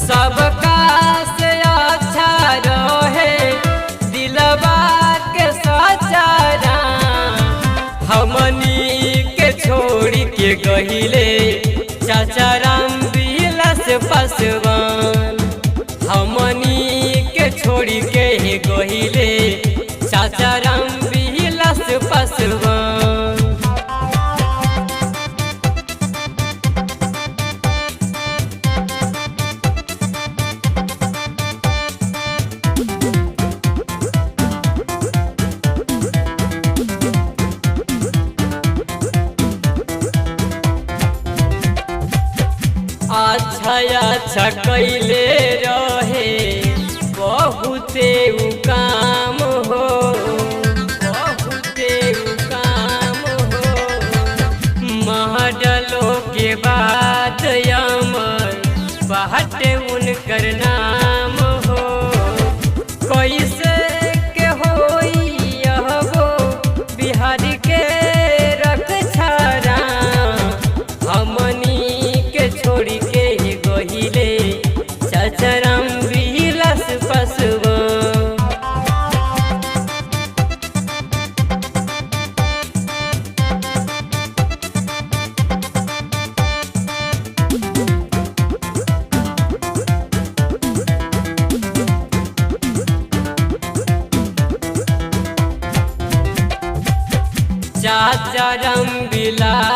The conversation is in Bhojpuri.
सबका से अच्छा रहे दिलवा के सचारा, हमनी के छोड़ के गहिले चाचा राम बिलास पासवान, हमनी के छोड़ के गहिले चाचा राम बिलास पासवान। अच्छा कैले रहे बहुते उ काम हो, बहुते उ काम हो। महडलो के बाद अमर बाटे उनकर नाम हो, कैसे के होई यहो बिहार के रक्षा हमनी के छोड़ के गहिले चाचा राम बिलास पासवान। चाचा राम बिलास